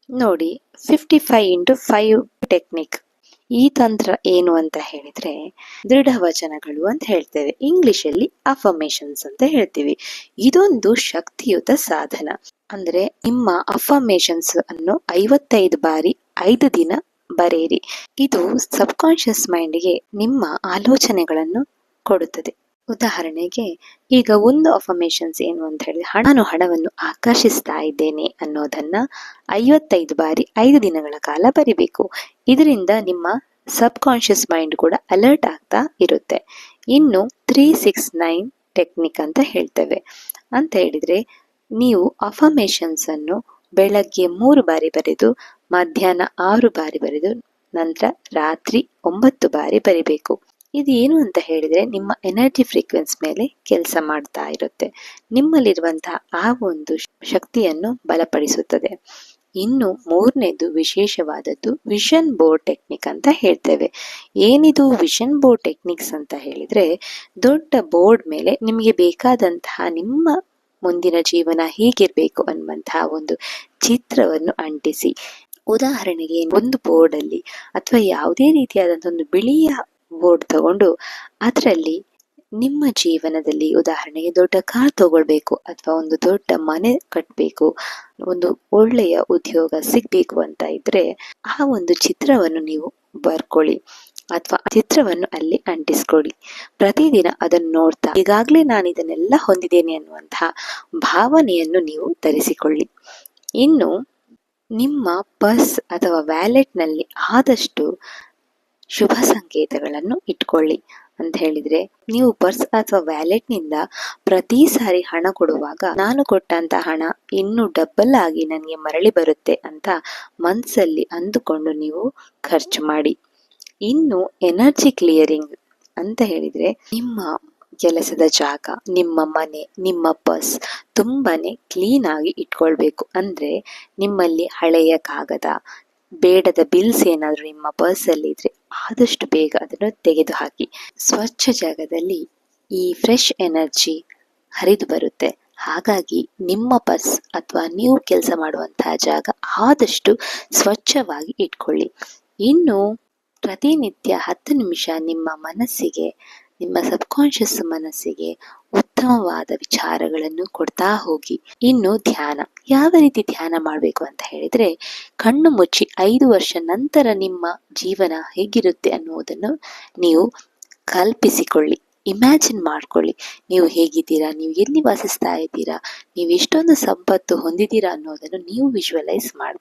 ನೋಡಿ, 55x5 technique. ಈ ತಂತ್ರ ಏನು ಅಂತ ಹೇಳಿದ್ರೆ, ದೃಢವಚನಗಳು ಅಂತ ಹೇಳ್ತೇವೆ, ಇಂಗ್ಲಿಷಲ್ಲಿ ಅಫರ್ಮೇಶನ್ಸ್ ಅಂತ ಹೇಳ್ತೀವಿ. ಇದೊಂದು ಶಕ್ತಿಯುತ ಸಾಧನ. ಅಂದ್ರೆ ನಿಮ್ಮ ಅಫರ್ಮೇಶನ್ಸ್ ಅನ್ನು 55 ಬಾರಿ 5 ದಿನ ಬರೆಯಿರಿ. ಇದು ಸಬ್ ಕಾನ್ಶಿಯಸ್ ಮೈಂಡ್ಗೆ ನಿಮ್ಮ ಆಲೋಚನೆಗಳನ್ನು ಕೊಡುತ್ತದೆ. ಉದಾಹರಣೆಗೆ, ಈಗ ಒಂದು ಅಫರ್ಮೇಶನ್ಸ್ ಏನು ಅಂತ ಹೇಳಿದ್ರೆ, ನಾನು ಹಣವನ್ನು ಆಕರ್ಷಿಸ್ತಾ ಇದ್ದೇನೆ ಅನ್ನೋದನ್ನ 55 ಬಾರಿ 5 ದಿನಗಳ ಕಾಲ ಬರಿಬೇಕು. ಇದರಿಂದ ನಿಮ್ಮ ಸಬ್ ಕಾನ್ಶಿಯಸ್ ಮೈಂಡ್ ಕೂಡ ಅಲರ್ಟ್ ಆಗ್ತಾ ಇರುತ್ತೆ. ಇನ್ನು 369 ಟೆಕ್ನಿಕ್ ಅಂತ ಹೇಳ್ತೇವೆ. ಅಂತ ಹೇಳಿದ್ರೆ, ನೀವು ಅಫರ್ಮೇಶನ್ಸ್ ಅನ್ನು ಬೆಳಗ್ಗೆ 3 ಬಾರಿ ಬರೆದು, ಮಧ್ಯಾಹ್ನ 6 ಬಾರಿ ಬರೆದು, ನಂತರ ರಾತ್ರಿ 9 ಬಾರಿ ಬರಿಬೇಕು. ಇದು ಏನು ಅಂತ ಹೇಳಿದ್ರೆ, ನಿಮ್ಮ ಎನರ್ಜಿ ಫ್ರೀಕ್ವೆನ್ಸಿ ಮೇಲೆ ಕೆಲಸ ಮಾಡ್ತಾ ಇರುತ್ತೆ. ನಿಮ್ಮಲ್ಲಿರುವಂತಹ ಆ ಒಂದು ಶಕ್ತಿಯನ್ನು ಬಲಪಡಿಸುತ್ತದೆ. ಇನ್ನು ಮೂರನೇದು ವಿಶೇಷವಾದದ್ದು ವಿಷನ್ ಬೋರ್ಡ್ ಟೆಕ್ನಿಕ್ ಅಂತ ಹೇಳ್ತೇವೆ. ಏನಿದು ವಿಷನ್ ಬೋರ್ಡ್ ಟೆಕ್ನಿಕ್ಸ್ ಅಂತ ಹೇಳಿದ್ರೆ, ದೊಡ್ಡ ಬೋರ್ಡ್ ಮೇಲೆ ನಿಮಗೆ ಬೇಕಾದಂತಹ ನಿಮ್ಮ ಮುಂದಿನ ಜೀವನ ಹೇಗಿರ್ಬೇಕು ಅನ್ನುವಂತಹ ಒಂದು ಚಿತ್ರವನ್ನು ಅಂಟಿಸಿ. ಉದಾಹರಣೆಗೆ, ಒಂದು ಬೋರ್ಡ್ ಅಲ್ಲಿ ಅಥವಾ ಯಾವುದೇ ರೀತಿಯಾದಂತಹ ಒಂದು ಬಿಳಿಯ ಬೋರ್ಡ್ ತಗೊಂಡು ಅದರಲ್ಲಿ ನಿಮ್ಮ ಜೀವನದಲ್ಲಿ, ಉದಾಹರಣೆಗೆ ದೊಡ್ಡ ಕಾರ್ ತಗೊಳ್ಬೇಕು ಅಥವಾ ಒಂದು ದೊಡ್ಡ ಮನೆ ಕಟ್ಟಬೇಕು, ಒಂದು ಒಳ್ಳೆಯ ಉದ್ಯೋಗ ಸಿಗ್ಬೇಕು ಅಂತ ಇದ್ರೆ ಆ ಒಂದು ಚಿತ್ರವನ್ನು ನೀವು ಬರ್ಕೊಳ್ಳಿ ಅಥವಾ ಚಿತ್ರವನ್ನು ಅಲ್ಲಿ ಅಂಟಿಸ್ಕೊಳ್ಳಿ. ಪ್ರತಿದಿನ ಅದನ್ನು ನೋಡ್ತಾ, ಈಗಾಗಲೇ ನಾನು ಇದನ್ನೆಲ್ಲ ಹೊಂದಿದ್ದೇನೆ ಅನ್ನುವಂತಹ ಭಾವನೆಯನ್ನು ನೀವು ಧರಿಸಿಕೊಳ್ಳಿ. ಇನ್ನು ನಿಮ್ಮ ಪರ್ಸ್ ಅಥವಾ ವ್ಯಾಲೆಟ್ನಲ್ಲಿ ಆದಷ್ಟು ಶುಭ ಸಂಕೇತಗಳನ್ನು ಇಟ್ಕೊಳ್ಳಿ. ಅಂತ ಹೇಳಿದ್ರೆ, ನೀವು ಪರ್ಸ್ ಅಥವಾ ವ್ಯಾಲೆಟ್ನಿಂದ ಪ್ರತಿ ಸಾರಿ ಹಣ ಕೊಡುವಾಗ, ನಾನು ಕೊಟ್ಟಂತ ಹಣ ಇನ್ನೂ ಡಬಲ್ ಆಗಿ ನನಗೆ ಮರಳಿ ಬರುತ್ತೆ ಅಂತ ಮನಸ್ಸಲ್ಲಿ ಅಂದುಕೊಂಡು ನೀವು ಖರ್ಚು ಮಾಡಿ. ಇನ್ನು ಎನರ್ಜಿ ಕ್ಲಿಯರಿಂಗ್ ಅಂತ ಹೇಳಿದ್ರೆ, ನಿಮ್ಮ ಕೆಲಸದ ಜಾಗ, ನಿಮ್ಮ ಮನೆ, ನಿಮ್ಮ ಪರ್ಸ್ ತುಂಬಾನೇ ಕ್ಲೀನ್ ಆಗಿ ಇಟ್ಕೊಳ್ಬೇಕು. ಅಂದ್ರೆ ನಿಮ್ಮಲ್ಲಿ ಹಳೆಯ ಕಾಗದ, ಬೇಡದ ಬಿಲ್ಸ್ ಏನಾದ್ರು ನಿಮ್ಮ ಪರ್ಸ್ ಅಲ್ಲಿ ಇದ್ರೆ ಆದಷ್ಟು ಬೇಗ ಅದನ್ನು ತೆಗೆದು ಹಾಕಿ. ಸ್ವಚ್ಛ ಜಾಗದಲ್ಲಿ ಈ ಫ್ರೆಶ್ ಎನರ್ಜಿ ಹರಿದು ಬರುತ್ತೆ. ಹಾಗಾಗಿ ನಿಮ್ಮ ಪರ್ಸ್ ಅಥವಾ ನೀವು ಕೆಲಸ ಮಾಡುವಂತಹ ಜಾಗ ಆದಷ್ಟು ಸ್ವಚ್ಛವಾಗಿ ಇಟ್ಕೊಳ್ಳಿ. ಇನ್ನು ಪ್ರತಿನಿತ್ಯ 10 ನಿಮಿಷ ನಿಮ್ಮ ಮನಸ್ಸಿಗೆ, ನಿಮ್ಮ ಸಬ್ ಕಾನ್ಶಿಯಸ್ ಮನಸ್ಸಿಗೆ ಉತ್ತಮವಾದ ವಿಚಾರಗಳನ್ನು ಕೊಡ್ತಾ ಹೋಗಿ. ಇನ್ನು ಧ್ಯಾನ, ಯಾವ ರೀತಿ ಧ್ಯಾನ ಮಾಡಬೇಕು ಅಂತ ಹೇಳಿದ್ರೆ, ಕಣ್ಣು ಮುಚ್ಚಿ 5 ವರ್ಷ ನಂತರ ನಿಮ್ಮ ಜೀವನ ಹೇಗಿರುತ್ತೆ ಅನ್ನುವುದನ್ನು ನೀವು ಕಲ್ಪಿಸಿಕೊಳ್ಳಿ, ಇಮ್ಯಾಜಿನ್ ಮಾಡ್ಕೊಳ್ಳಿ. ನೀವು ಹೇಗಿದ್ದೀರಾ, ನೀವು ಎಲ್ಲಿ ವಾಸಿಸ್ತಾ ಇದ್ದೀರಾ, ನೀವು ಎಷ್ಟೊಂದು ಸಂಪತ್ತು ಹೊಂದಿದ್ದೀರಾ ಅನ್ನೋದನ್ನು ನೀವು ವಿಜುವಲೈಸ್ ಮಾಡಿ.